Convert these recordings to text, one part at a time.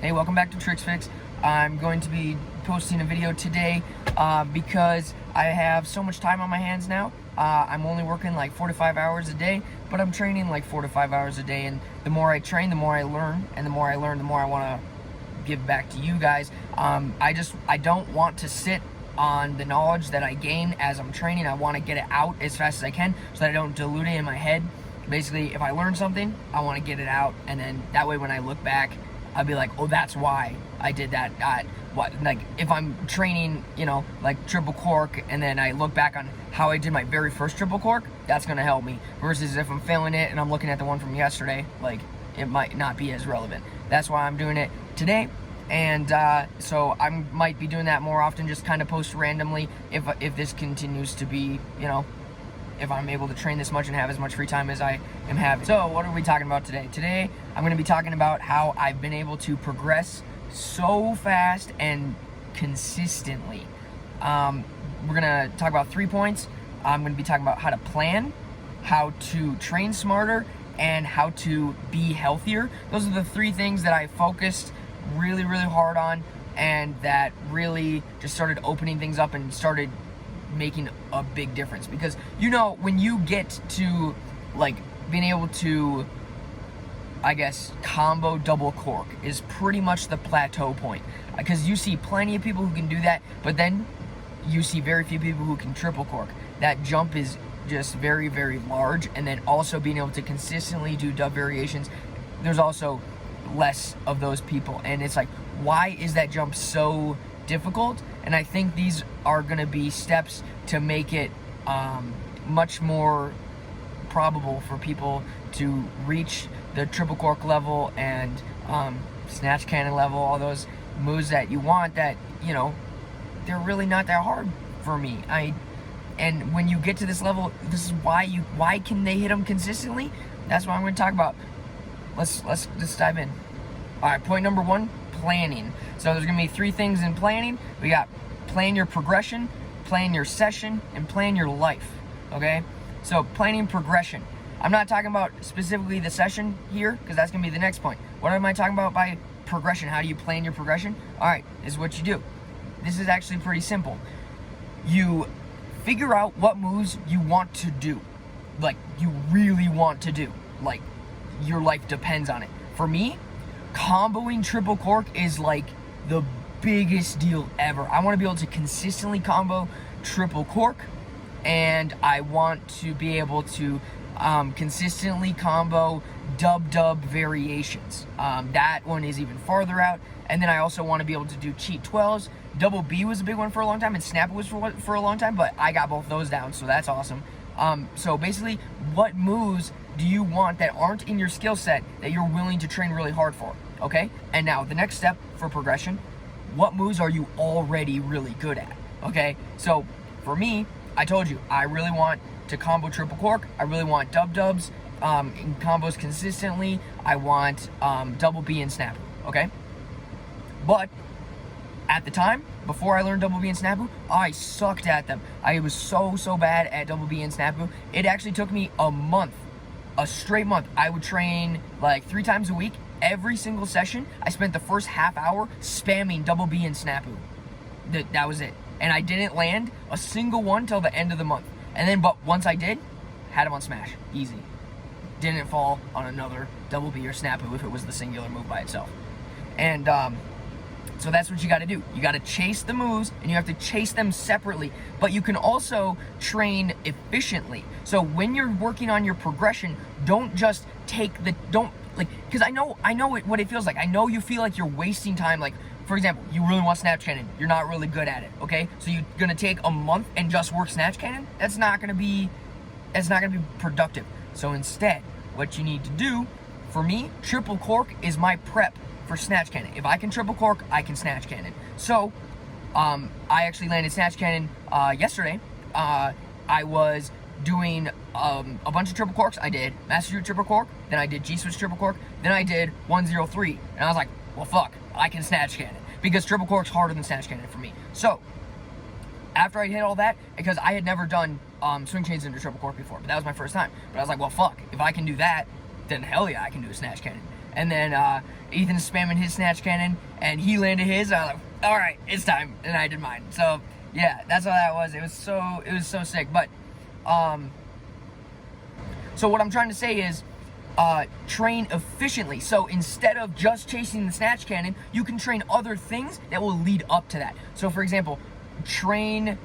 Hey, welcome back to Tricks Fix. I'm going to be posting a video today because I have so much time on my hands now. I'm only working like 4 to 5 hours a day, but I'm training like 4 to 5 hours a day, and the more I train, the more I learn, and the more I learn, the more I want to give back to you guys. I don't want to sit on the knowledge that I gain as I'm training. I want to get it out as fast as I can so that I don't dilute it in my head. Basically, if I learn something, I want to get it out, and then that way when I look back, I'll be like, oh, that's why I did that. Like if I'm training, like triple cork, and then I look back on how I did my very first triple cork, that's gonna help me. Versus if I'm failing it and I'm looking at the one from yesterday, like it might not be as relevant. That's why I'm doing it today. And so I might be doing that more often, just kind of post randomly if this continues to be, if I'm able to train this much and have as much free time as I am having. So what are we talking about today? Today, I'm going to be talking about how I've been able to progress so fast and consistently. We're going to talk about 3 points. I'm going to be talking about how to plan, how to train smarter, and how to be healthier. Those are the 3 things that I focused really, really hard on, and that really just started opening things up and started making a big difference. Because when you get to like being able to, I guess, combo double cork is pretty much the plateau point, because you see plenty of people who can do that, but then you see very few people who can triple cork. That jump is just very, very large. And then also being able to consistently do dub variations, there's also less of those people. And it's like, why is that jump so difficult? And I think these are going to be steps to make it much more probable for people to reach the triple cork level and snatch cannon level, all those moves that you want that, they're really not that hard for me. And when you get to this level, this is why can they hit them consistently? That's what I'm going to talk about. Let's dive in. All right, point number 1, planning. So there's gonna be 3 things in planning. We got plan your progression, plan your session, and plan your life. Okay, so planning progression. I'm not talking about specifically the session here, because that's gonna be the next point. What am I talking about by progression? How do you plan your progression? All right, this is what you do. This is actually pretty simple. You figure out what moves you want to do, like you really want to do, like your life depends on it. For me, comboing triple cork is like the biggest deal ever. I want to be able to consistently combo triple cork, and I want to be able to consistently combo dub variations. That one is even farther out. And then I also want to be able to do cheat 12s. Double B was a big one for a long time, and snap was for a long time, but I got both those down, so that's awesome. So basically, what moves do you want that aren't in your skill set that you're willing to train really hard for? Okay, and now the next step for progression, what moves are you already really good at? Okay, so for me, I told you, I really want to combo triple cork. I really want dubs in combos consistently. I want double B and snap, okay? But at the time, before I learned double B and snapu, I sucked at them. I was so bad at double B and snapu. It actually took me a straight month. I would train like 3 times a week. Every single session, I spent the first half hour spamming double B and snapu. That was it. And I didn't land a single one till the end of the month. And then, but once I did, had them on smash. Easy. Didn't fall on another double B or snapu if it was the singular move by itself. And so that's what you got to do. You got to chase the moves, and you have to chase them separately. But you can also train efficiently. So when you're working on your progression, don't just because I know what it feels like. I know you feel like you're wasting time. Like, for example, you really want snatch cannon. You're not really good at it, okay? So you're gonna take a month and just work snatch cannon? That's not gonna be productive. So instead, what you need to do, for me, triple cork is my prep for snatch cannon. If I can triple cork, I can snatch cannon. So, I actually landed snatch cannon yesterday. I was doing a bunch of triple corks. I did Master Root triple cork, then I did G-Switch triple cork, then I did 103, and I was like, well, fuck, I can snatch cannon, because triple cork's harder than snatch cannon for me. So, after I hit all that, because I had never done swing chains into triple cork before, but that was my first time, but I was like, well, fuck, if I can do that, then hell yeah, I can do a snatch cannon. And then Ethan's spamming his snatch cannon, and he landed his. I was like, all right, it's time, and I did mine. So yeah, that's how that was. It was so sick. But so what I'm trying to say is, train efficiently. So instead of just chasing the snatch cannon, you can train other things that will lead up to that. So for example, train,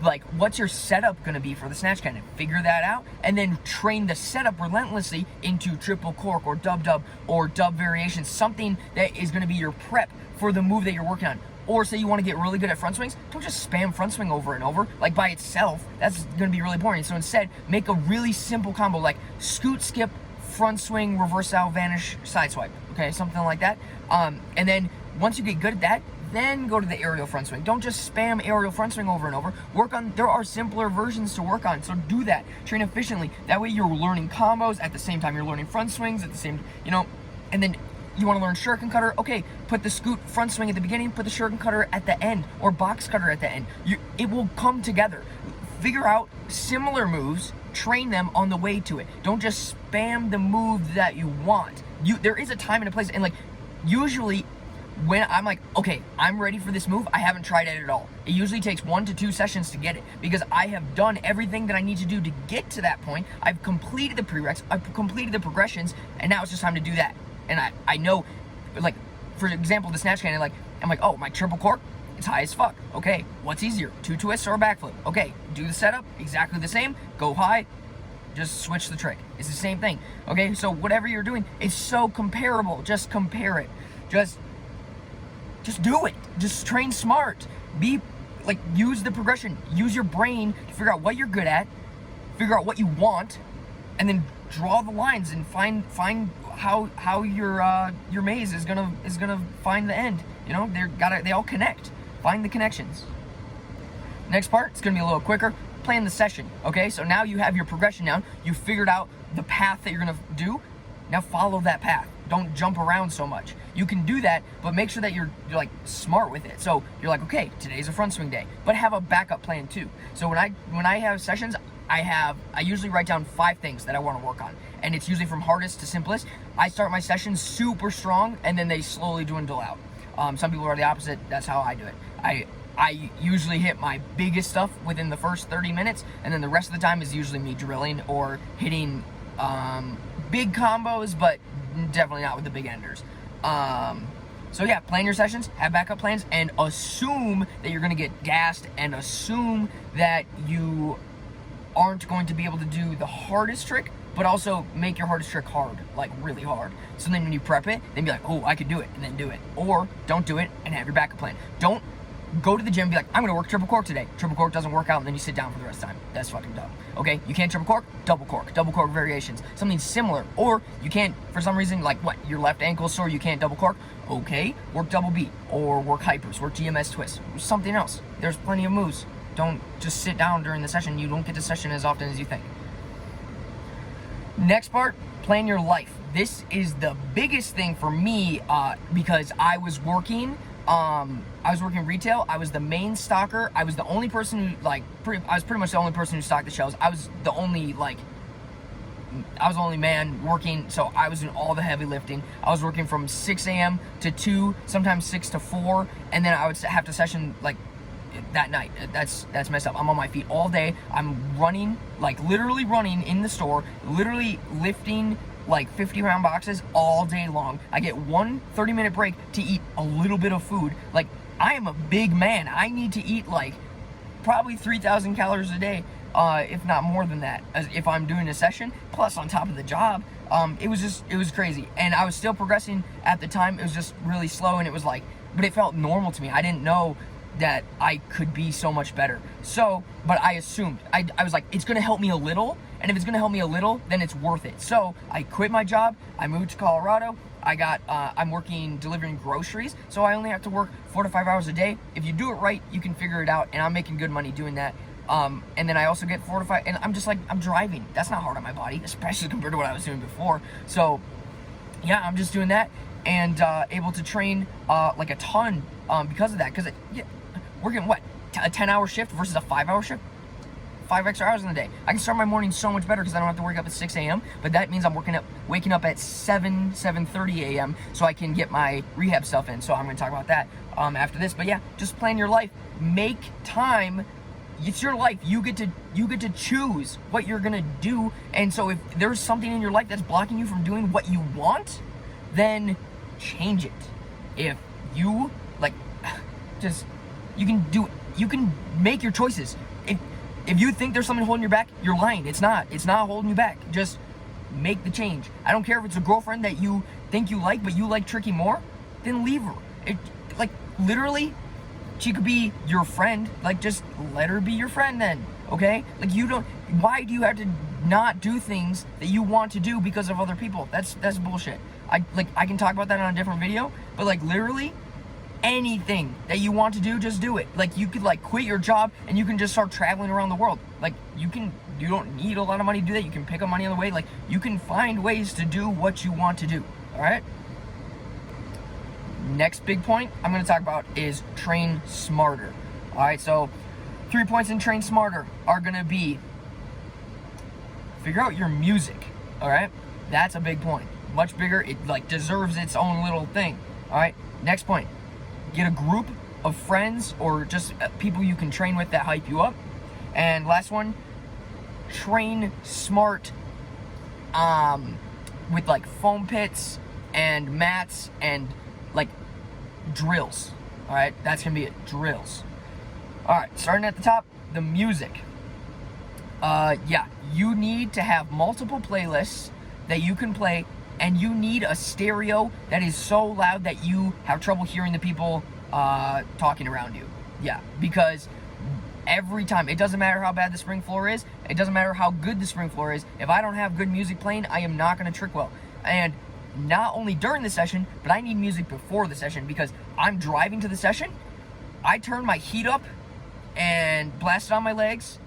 like, what's your setup going to be for the snatch cannon? Figure that out, and then train the setup relentlessly into triple cork or dub or dub variation, something that is going to be your prep for the move that you're working on. Or say you want to get really good at front swings, don't just spam front swing over and over, like by itself. That's going to be really boring. So instead, make a really simple combo, like scoot, skip, front swing, reverse out, vanish, side swipe. Okay, something like that. And then once you get good at that, then go to the aerial front swing. Don't just spam aerial front swing over and over. Work on, there are simpler versions to work on, so do that. Train efficiently. That way you're learning combos at the same time you're learning front swings at the same, and then you want to learn shuriken cutter, okay, put the scoot front swing at the beginning, put the shuriken cutter at the end, or box cutter at the end. It will come together. Figure out similar moves, train them on the way to it. Don't just spam the move that you want. There is a time and a place, and like, usually when I'm like, okay, I'm ready for this move, I haven't tried it at all. It usually takes 1 to 2 sessions to get it, because I have done everything that I need to do to get to that point. I've completed the prereqs, I've completed the progressions, and now it's just time to do that. And I know, like, for example, the snatch cannon, like, I'm like, oh, my triple cork, it's high as fuck. Okay, what's easier, 2 twists or a backflip? Okay, do the setup, exactly the same, go high, just switch the trick. It's the same thing. Okay, so whatever you're doing, it's so comparable. Just compare it. Just do it. Just train smart. Use the progression. Use your brain to figure out what you're good at, figure out what you want, and then draw the lines and find how your maze is gonna find the end. They all connect. Find the connections. Next part, it's gonna be a little quicker. Plan the session. Okay, so now you have your progression down. You figured out the path that you're gonna do. Now follow that path. Don't jump around so much. You can do that, but make sure that you're like smart with it. So you're like, okay, today's a front swing day, but have a backup plan too. So when I have sessions, I usually write down 5 things that I want to work on, and it's usually from hardest to simplest. I start my sessions super strong, and then they slowly dwindle out. Some people are the opposite. That's how I do it. I usually hit my biggest stuff within the first 30 minutes, and then the rest of the time is usually me drilling or hitting big combos, but definitely not with the big enders. So yeah, plan your sessions, have backup plans, and assume that you're going to get gassed, and assume that you aren't going to be able to do the hardest trick, but also make your hardest trick hard, like really hard. So then when you prep it, then be like, oh, I could do it, and then do it. Or don't do it and have your backup plan. Don't go to the gym and be like, I'm gonna work triple cork today. Triple cork doesn't work out, and then you sit down for the rest of the time. That's fucking dumb. Okay, you can't triple cork variations, something similar. Or you can't, for some reason, like what, your left ankle's sore, you can't double cork. Okay, work double beat, or work hypers, work GMS twist, something else. There's plenty of moves. Don't just sit down during the session. You don't get to session as often as you think. Next part, plan your life. This is the biggest thing for me, because I was working retail. I was the main stocker. I was the only person who, I was pretty much the only person who stocked the shelves. I was the only man working, so I was doing all the heavy lifting. I was working from 6 a.m. to 2, sometimes 6 to 4, and then I would have to session, that night. That's messed up. I'm on my feet all day. I'm running, literally running in the store, literally lifting 50-pound boxes all day long. I get one 30-minute break to eat a little bit of food. I am a big man. I need to eat probably 3,000 calories a day, if not more than that, if I'm doing a session, plus on top of the job. It was crazy. And I was still progressing at the time. It was just really slow, and it was but it felt normal to me. I didn't know that I could be so much better. So, but I assumed, I was like, it's gonna help me a little, and if it's gonna help me a little, then it's worth it. So I quit my job, I moved to Colorado, I'm working delivering groceries, so I only have to work 4 to 5 hours a day. If you do it right, you can figure it out, and I'm making good money doing that. And then I also get 4 to 5, and I'm just I'm driving. That's not hard on my body, especially compared to what I was doing before. So yeah, I'm just doing that, and able to train a ton because of that, because working what, a 10-hour shift versus a 5-hour shift? 5 extra hours in the day. I can start my morning so much better because I don't have to wake up at 6 a.m. But that means I'm waking up at 7:30 a.m. so I can get my rehab stuff in. So I'm going to talk about that after this. But yeah, just plan your life. Make time. It's your life. You get to choose what you're gonna do. And so if there's something in your life that's blocking you from doing what you want, then change it. If you you can make your choices. If you think there's something holding you back, you're lying. It's not holding you back. Just make the change. I don't care if it's a girlfriend that you think you like, but you like Tricky more, then leave her. Literally, she could be your friend. Just let her be your friend then, okay? Why do you have to not do things that you want to do because of other people? That's bullshit. I can talk about that on a different video, but literally anything that you want to do, just do it. You could quit your job and you can just start traveling around the world. You don't need a lot of money to do that. You can pick up money on the way. You can find ways to do what you want to do, all right? Next big point I'm going to talk about is train smarter. All right, so 3 points in train smarter are going to be figure out your music. All right, that's a big point, much bigger. It deserves its own little thing. All right, next point, get a group of friends or just people you can train with that hype you up. And last one, train smart with foam pits and mats and drills. All right, that's gonna be it, drills. All right, starting at the top, the music. Yeah, you need to have multiple playlists that you can play, and you need a stereo that is so loud that you have trouble hearing the people talking around you. Yeah, because every time, it doesn't matter how bad the spring floor is, it doesn't matter how good the spring floor is, if I don't have good music playing, I am not gonna trick well. And not only during the session, but I need music before the session, because I'm driving to the session, I turn my heat up and blast it on my legs,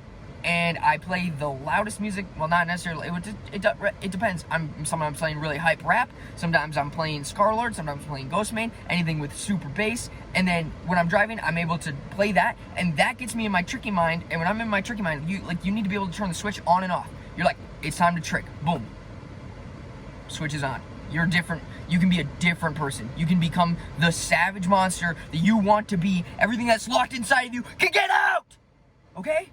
and I play the loudest music. Well, not necessarily, it depends. Sometimes I'm playing really hype rap, sometimes I'm playing Scarlord, sometimes I'm playing Ghostmane, anything with super bass. And then when I'm driving, I'm able to play that, and that gets me in my tricky mind. And when I'm in my tricky mind, you need to be able to turn the switch on and off. You're it's time to trick, boom, switch is on. You're different. You can be a different person. You can become the savage monster that you want to be. Everything that's locked inside of you can get out. Okay?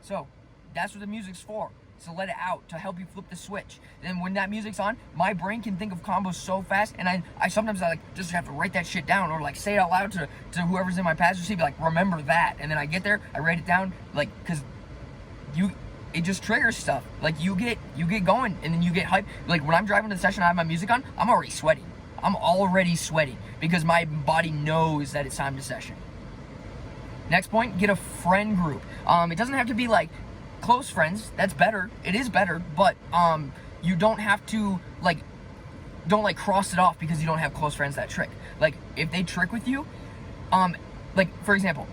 So, that's what the music's for. To let it out, to help you flip the switch. And when that music's on, my brain can think of combos so fast, and I sometimes just have to write that shit down, or say it out loud to whoever's in my passenger seat, be remember that. And then I get there, I write it down, because it just triggers stuff. You get going, and then you get hyped. When I'm driving to the session, I have my music on, I'm already sweating. Because my body knows that it's time to session. Next point, get a friend group. It doesn't have to be close friends. That's better. It is better, but you don't have to don't cross it off because you don't have close friends that trick. If they trick with you, for example,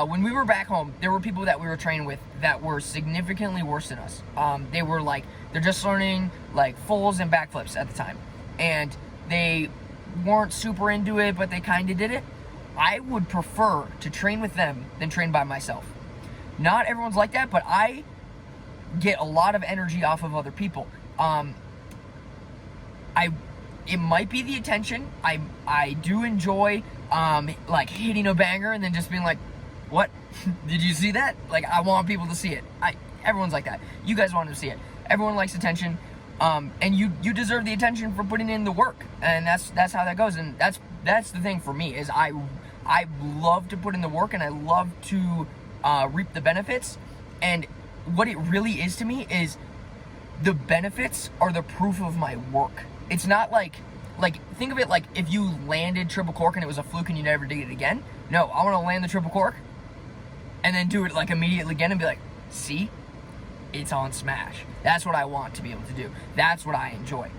when we were back home, there were people that we were training with that were significantly worse than us. They were they're just learning fulls and backflips at the time, and they weren't super into it, but they kind of did it. I would prefer to train with them than train by myself. Not everyone's like that, but I get a lot of energy off of other people. It might be the attention. I do enjoy hitting a banger and then just being what? Did you see that? I want people to see it. Everyone's like that. You guys want to see it. Everyone likes attention. And you deserve the attention for putting in the work. And that's how that goes. And that's the thing for me, is I love to put in the work, and I love to reap the benefits. And what it really is to me is the benefits are the proof of my work. It's not think of it if you landed triple cork and it was a fluke and you never did it again. No, I want to land the triple cork and then do it immediately again and be see, it's on smash. That's what I want to be able to do. That's what I enjoy.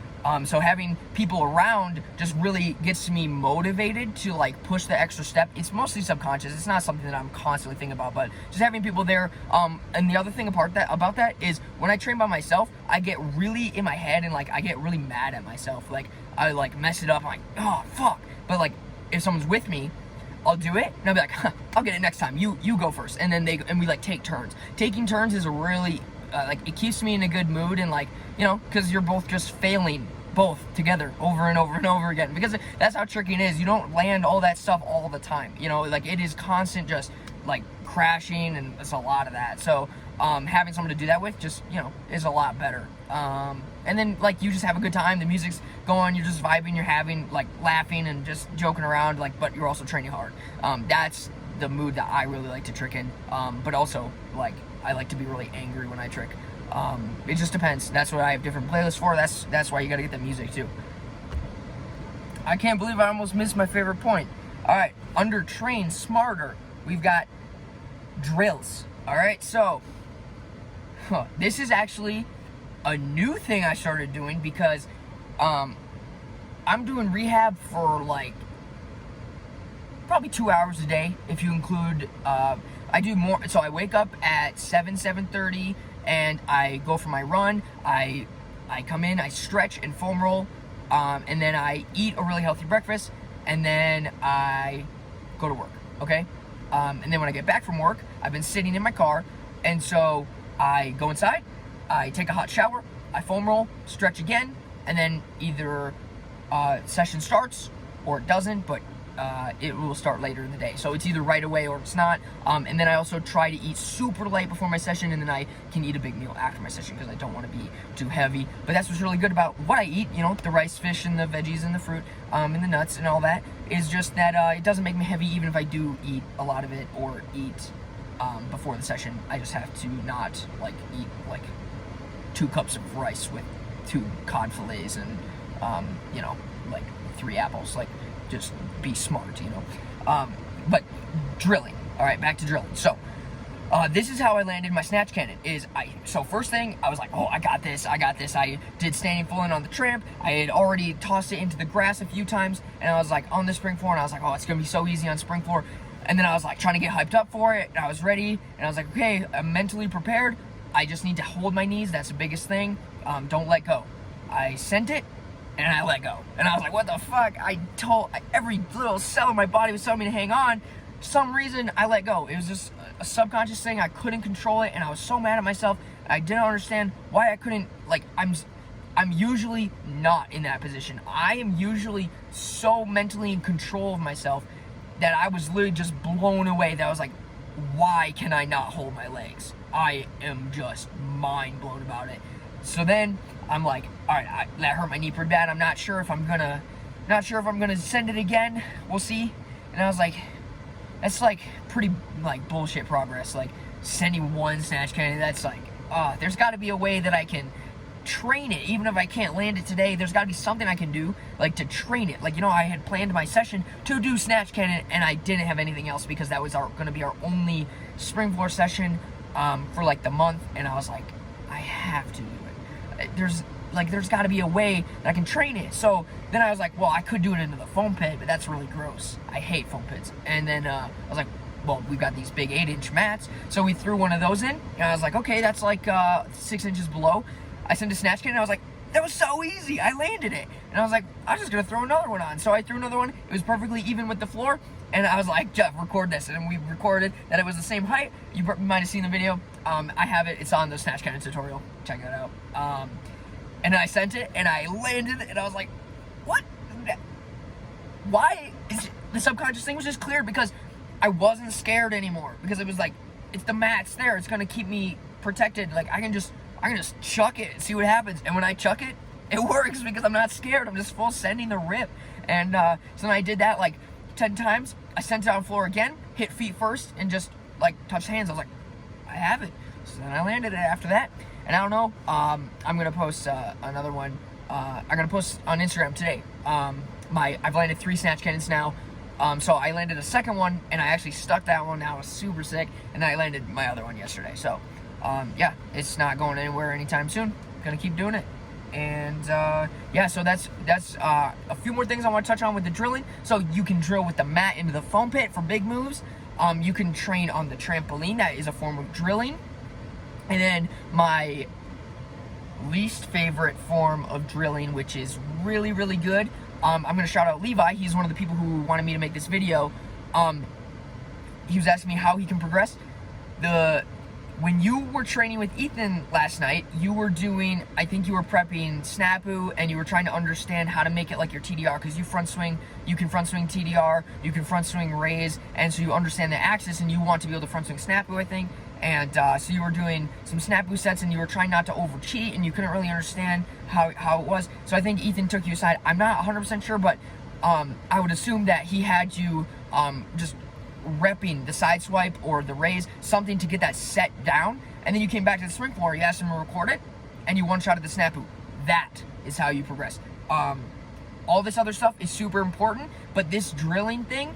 So having people around just really gets me motivated to push the extra step. It's mostly subconscious. It's not something that I'm constantly thinking about, but just having people there. And the other thing about that is when I train by myself, I get really in my head and I get really mad at myself. I mess it up. I'm oh fuck. But if someone's with me, I'll do it, and I'll be like, huh, I'll get it next time. You go first, and then we like take turns. Taking turns is a really like, it keeps me in a good mood, and like, you know, because you're both just failing both together over and over and over again, because that's how tricking is. You don't land all that stuff all the time, you know, like it is constant just like crashing, and it's a lot of that. So having someone to do that with just, you know, is a lot better. And then like you just have a good time, the music's going, you're just vibing, you're having like laughing and just joking around, like, but you're also training hard. That's the mood that I really like to trick in. But also like I like to be really angry when I trick. It just depends. That's what I have different playlists for. That's why you gotta get the music too. I can't believe I almost missed my favorite point. All right, under train smarter, we've got drills. All right, so this is actually a new thing I started doing, because I'm doing rehab for like probably 2 hours a day, if you include I do more. So I wake up at 7:30 and I go for my run. I come in, I stretch and foam roll, and then I eat a really healthy breakfast, and then I go to work, okay? And then when I get back from work, I've been sitting in my car, and so I go inside, I take a hot shower, I foam roll, stretch again, and then either session starts or it doesn't, but it will start later in the day. So it's either right away or it's not. And then I also try to eat super light before my session, and then I can eat a big meal after my session because I don't want to be too heavy. But that's what's really good about what I eat, you know, the rice, fish, and the veggies and the fruit, and the nuts and all that, is just that it doesn't make me heavy even if I do eat a lot of it or eat before the session. I just have to not like eat like 2 cups of rice with 2 cod fillets and you know, like 3 apples. Like, just be smart, you know. But drilling. All right, back to drilling. So this is how I landed my snatch cannon. So first thing, I was like, oh, I got this. I did standing full in on the tramp. I had already tossed it into the grass a few times, and I was like on the spring floor, and I was like, oh, it's gonna be so easy on spring floor. And then I was like trying to get hyped up for it, and I was ready, and I was like, okay, I'm mentally prepared. I just need to hold my knees. That's the biggest thing. Don't let go. I sent it, and I let go. And I was like, what the fuck? Every little cell in my body was telling me to hang on. For some reason, I let go. It was just a subconscious thing. I couldn't control it, and I was so mad at myself. I didn't understand why I couldn't, like, I'm usually not in that position. I am usually so mentally in control of myself that I was literally just blown away, that I was like, why can I not hold my legs? I am just mind blown about it. So then I'm like, all right, that hurt my knee pretty bad. I'm not sure if I'm gonna send it again. We'll see. And I was like, that's like pretty like bullshit progress. Like sending 1 snatch cannon. That's like, there's got to be a way that I can train it. Even if I can't land it today, there's got to be something I can do, like to train it. Like, you know, I had planned my session to do snatch cannon, and I didn't have anything else because that was going to be our only spring floor session for like the month. And I was like, I have to do it. There's got to be a way that I can train it. So then I was like, well, I could do it into the foam pit, but that's really gross. I hate foam pits. And then I was like, well, we've got these big 8-inch mats. So we threw one of those in, and I was like, okay, that's like 6 inches below. I sent a snatch cannon, and I was like, that was so easy. I landed it. And I was like, I'm just going to throw another one on. So I threw another one. It was perfectly even with the floor. And I was like, Jeff, record this. And we recorded that it was the same height. You might have seen the video. I have it. It's on the snatch cannon tutorial. Check that out. And I sent it, and I landed it, and I was like, what? Why? The subconscious thing was just cleared because I wasn't scared anymore. Because it was like, it's the mat's there. It's going to keep me protected. Like, I can just chuck it and see what happens. And when I chuck it, it works because I'm not scared. I'm just full sending the rip. And so then I did that like 10 times. I sent it on the floor again, hit feet first, and just like touched hands. I was like, I have it. So then I landed it after that. And I don't know, I'm going to post another one. I'm going to post on Instagram today. I've landed 3 snatch cannons now. So I landed a second one, and I actually stuck that one. That was super sick. And then I landed my other one yesterday. So, yeah, it's not going anywhere anytime soon. Going to keep doing it. And, yeah, so that's a few more things I want to touch on with the drilling. So you can drill with the mat into the foam pit for big moves. You can train on the trampoline. That is a form of drilling. And then my least favorite form of drilling, which is really, really good. I'm going to shout out Levi. He's one of the people who wanted me to make this video. he was asking me how he can progress. When you were training with Ethan last night, you were doing, I think you were prepping Snapu, and you were trying to understand how to make it like your TDR, because you can front swing TDR, you can front swing raise, and so you understand the axis, and you want to be able to front swing Snapu, I think. And so you were doing some Snapu sets, and you were trying not to over cheat, and you couldn't really understand how it was. So I think Ethan took you aside. I'm not 100% sure, but I would assume that he had you just repping the side swipe or the raise, something to get that set down, and then you came back to the swing floor, you asked him to record it, and you one-shotted the Snapu. That is how you progress. All this other stuff is super important, but this drilling thing,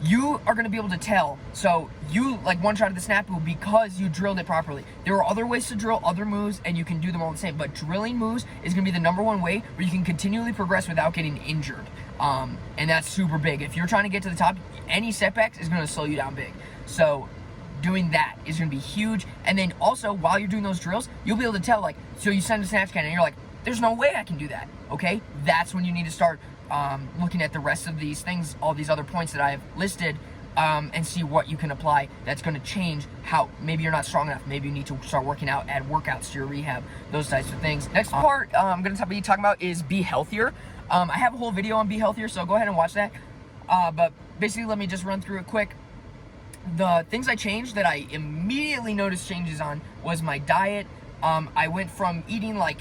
you are going to be able to tell. So you like one-shotted the Snapu because you drilled it properly. There are other ways to drill other moves, and you can do them all the same, but drilling moves is going to be the #1 way where you can continually progress without getting injured. And that's super big. If you're trying to get to the top, any setbacks is going to slow you down big. So doing that is going to be huge. And then also, while you're doing those drills, you'll be able to tell, like, so you send a snatch cannon and you're like, there's no way I can do that. Okay, that's when you need to start looking at the rest of these things, all these other points that I've listed, and see what you can apply that's going to change how maybe you're not strong enough. Maybe you need to start working out, add workouts to your rehab, those types of things. Next part I'm going to be talking about is be healthier. I have a whole video on be healthier, so go ahead and watch that. But basically, let me just run through it quick. The things I changed that I immediately noticed changes on was my diet. I went from eating like,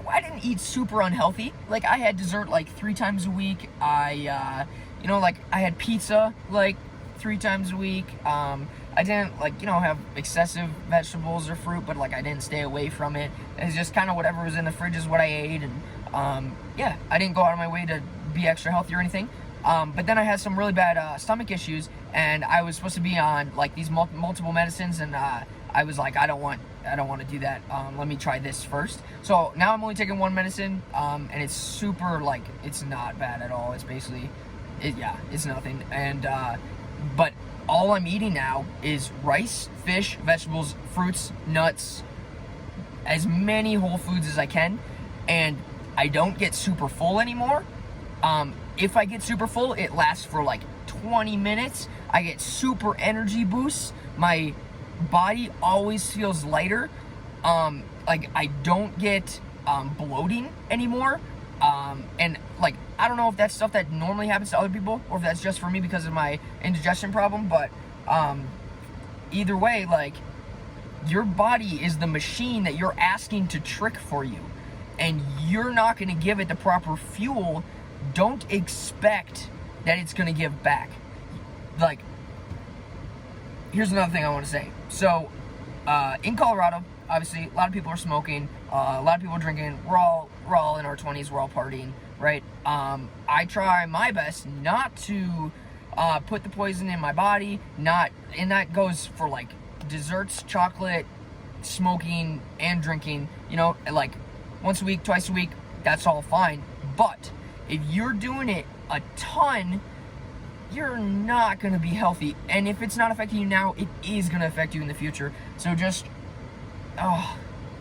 I didn't eat super unhealthy. Like, I had dessert like 3 times a week. I had pizza like 3 times a week. I didn't like, have excessive vegetables or fruit, but like I didn't stay away from it. It's just kind of whatever was in the fridge is what I ate. And yeah, I didn't go out of my way to be extra healthy or anything. But then I had some really bad stomach issues, and I was supposed to be on like these multiple medicines, and I was like, I don't want to do that. Let me try this first. So now I'm only taking 1 medicine, and it's super, like, it's not bad at all. It's basically, it's nothing. And but all I'm eating now is rice, fish, vegetables, fruits, nuts, as many whole foods as I can, and I don't get super full anymore. If I get super full, it lasts for like 20 minutes. I get super energy boosts. My body always feels lighter. Like, I don't get bloating anymore. And like, I don't know if that's stuff that normally happens to other people or if that's just for me because of my indigestion problem, but either way, like, your body is the machine that you're asking to trick for you, and you're not going to give it the proper fuel. Don't expect that it's going to give back. Like, here's another thing I want to say. So, in Colorado, obviously, a lot of people are smoking, a lot of people are drinking. We're all in our 20s, we're all partying, right? I try my best not to put the poison in my body, and that goes for like desserts, chocolate, smoking, and drinking, like once a week, twice a week, that's all fine. But if you're doing it a ton, you're not going to be healthy. And if it's not affecting you now, it is going to affect you in the future. So just,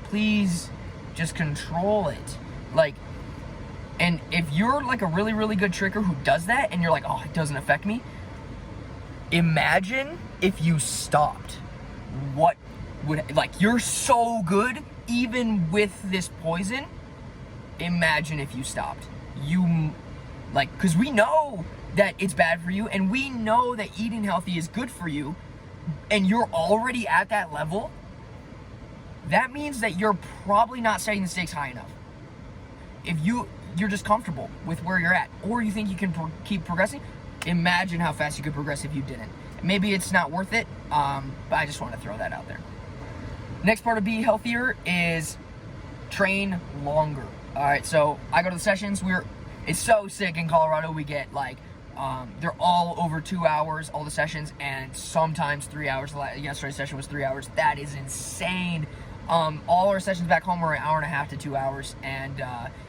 please just control it. Like, and if you're like a really, really good tricker who does that and you're like, it doesn't affect me, imagine if you stopped. What would, like, you're so good even with this poison. Imagine if you stopped. Because we know that it's bad for you, and we know that eating healthy is good for you, and you're already at that level. That means that you're probably not setting the stakes high enough. If you're just comfortable with where you're at, or you think you can keep progressing, imagine how fast you could progress if you didn't. Maybe it's not worth it, but I just want to throw that out there. Next part of be healthier is train longer. All right, so I go to the sessions. It's so sick in Colorado. We get like, they're all over 2 hours, all the sessions, and sometimes 3 hours. Yesterday's session was 3 hours. That is insane. All our sessions back home were an hour and a half to 2 hours, and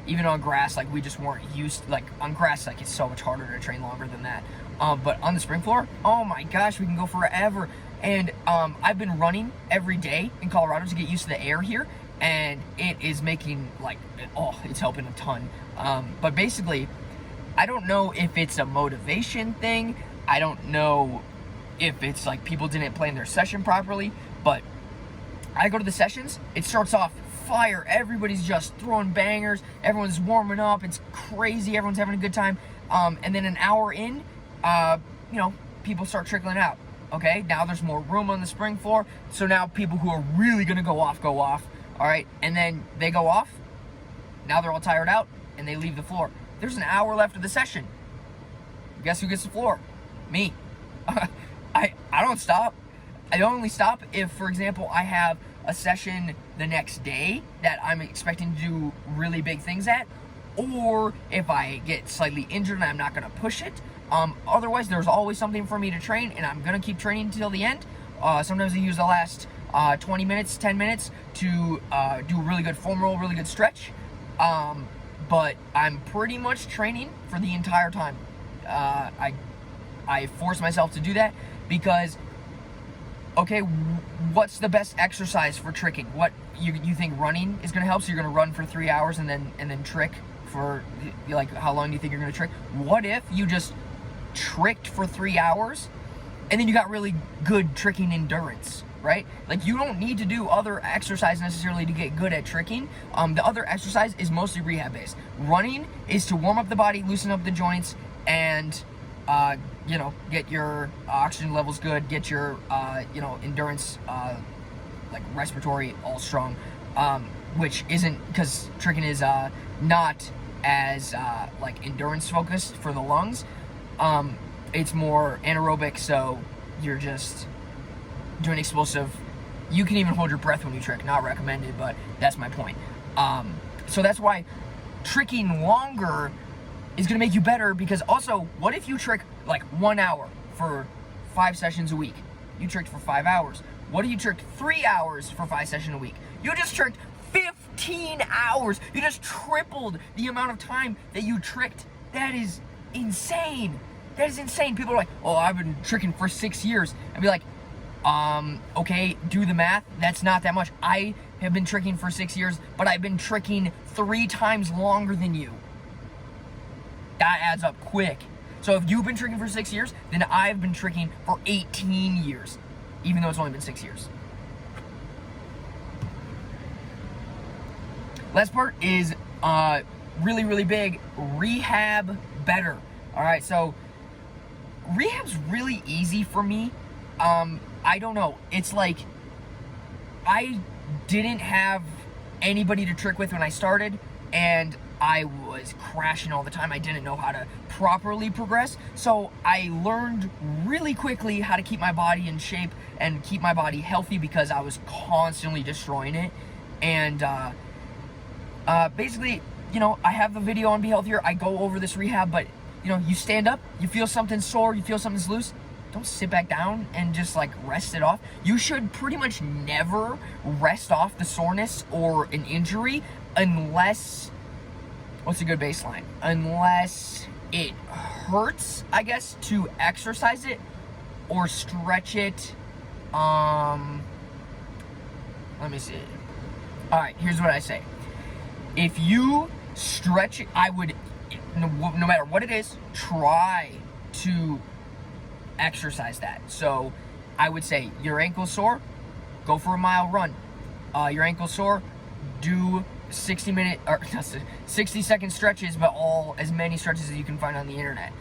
even on grass, like, we just weren't used. Like, on grass, like, it's so much harder to train longer than that. But on the spring floor, oh my gosh, we can go forever. And I've been running every day in Colorado to get used to the air here, and it is making, like, it's helping a ton. But basically, I don't know if it's a motivation thing. I don't know if it's like people didn't plan their session properly, but I go to the sessions, it starts off fire, everybody's just throwing bangers, everyone's warming up, it's crazy, everyone's having a good time, and then an hour in, people start trickling out, okay? Now there's more room on the spring floor, so now people who are really gonna go off, all right? And then they go off, now they're all tired out, and they leave the floor. There's an hour left of the session. Guess who gets the floor? Me. I don't stop. I only stop if, for example, I have a session the next day that I'm expecting to do really big things at, or if I get slightly injured and I'm not going to push it. Otherwise, there's always something for me to train, and I'm going to keep training until the end. Sometimes I use the last 20 minutes, 10 minutes to do a really good foam roll, really good stretch. But I'm pretty much training for the entire time. I force myself to do that because, okay, what's the best exercise for tricking? What you think running is going to help? So you're going to run for 3 hours and then trick for, like, how long do you think you're going to trick? What if you just tricked for 3 hours and then you got really good tricking endurance, right? Like, you don't need to do other exercise necessarily to get good at tricking. The other exercise is mostly rehab based. Running is to warm up the body, loosen up the joints, and get your oxygen levels good, get your endurance, like respiratory, all strong, which isn't, because tricking is not as like endurance focused for the lungs. It's more anaerobic, so you're just doing explosive. You can even hold your breath when you trick, not recommended, but that's my point. So that's why tricking longer is going to make you better, because also, what if you trick like 1 hour for 5 sessions a week? You tricked for 5 hours. What if you tricked 3 hours for 5 sessions a week? You just tricked 15 hours. You just tripled the amount of time that you tricked. That is insane. That is insane. People are like, oh, I've been tricking for 6 years. I'd be like, okay, do the math. That's not that much. I have been tricking for 6 years, but I've been tricking 3 times longer than you. That adds up quick. So if you've been tricking for 6 years, then I've been tricking for 18 years, even though it's only been 6 years. Last part is really, really big. Rehab better. All right, so rehab's really easy for me. I don't know. It's like I didn't have anybody to trick with when I started, and I was crashing all the time. I didn't know how to properly progress. So I learned really quickly how to keep my body in shape and keep my body healthy, because I was constantly destroying it. And basically, I have the video on Be Healthier. I go over this rehab, but you stand up, you feel something sore, you feel something's loose. Don't sit back down and just like rest it off. You should pretty much never rest off the soreness or an injury unless, what's a good baseline? Unless it hurts, I guess, to exercise it or stretch it. Let me see. All right, here's what I say. If you stretch it, I would, no matter what it is, try to exercise that. So I would say, your ankle sore, go for a mile run. Your ankle sore, do 60-second stretches, but as many stretches as you can find on the internet.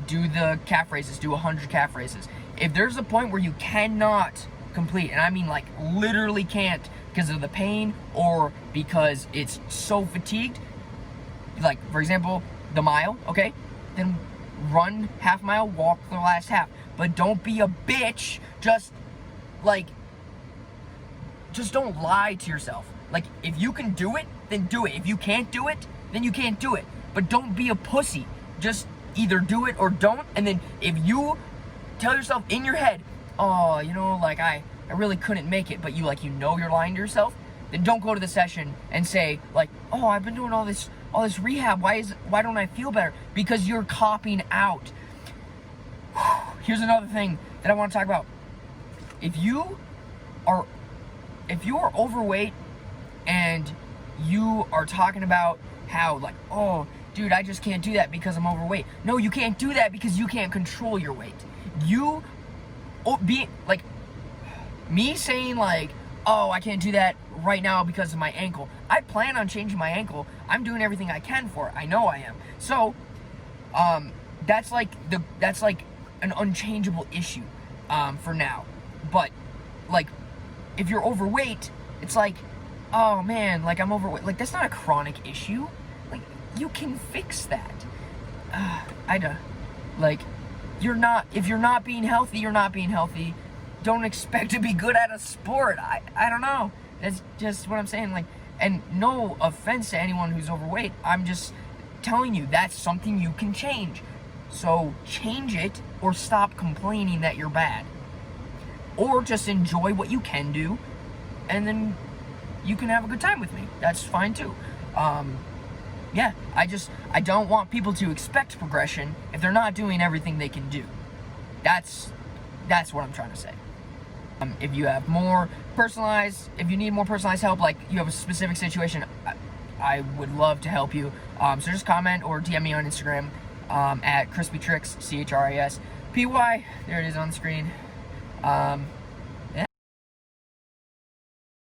Do the calf raises, do 100 calf raises. If there's a point where you cannot complete, and I mean like literally can't, because of the pain or because it's so fatigued, like for example, the mile, okay, then run half mile, walk the last half. But don't be a bitch. Just don't lie to yourself. Like, if you can do it, then do it. If you can't do it, then you can't do it. But don't be a pussy. Just either do it or don't. And then if you tell yourself in your head, oh, I really couldn't make it, but you're lying to yourself, then don't go to the session and say like, oh, I've been doing all this rehab. Why don't I feel better? Because you're copping out. Here's another thing that I want to talk about. If you are overweight and you are talking about how like, oh, dude, I just can't do that because I'm overweight. No, you can't do that because you can't control your weight. You, like, me saying like, oh, I can't do that right now because of my ankle. I plan on changing my ankle. I'm doing everything I can for it. I know I am. So, that's like an unchangeable issue, for now. But, like, if you're overweight, it's like, oh man, like I'm overweight. Like, that's not a chronic issue. Like, you can fix that. Like, if you're not being healthy, you're not being healthy. Don't expect to be good at a sport. I don't know. That's just what I'm saying. Like, and no offense to anyone who's overweight. I'm just telling you that's something you can change. So change it, or stop complaining that you're bad. Or just enjoy what you can do, and then you can have a good time with me. That's fine too. Yeah, I don't want people to expect progression if they're not doing everything they can do. That's what I'm trying to say. If you have if you need more personalized help, like you have a specific situation, I would love to help you. So just comment or DM me on Instagram at crispytricks, CHRISPY. There it is on the screen.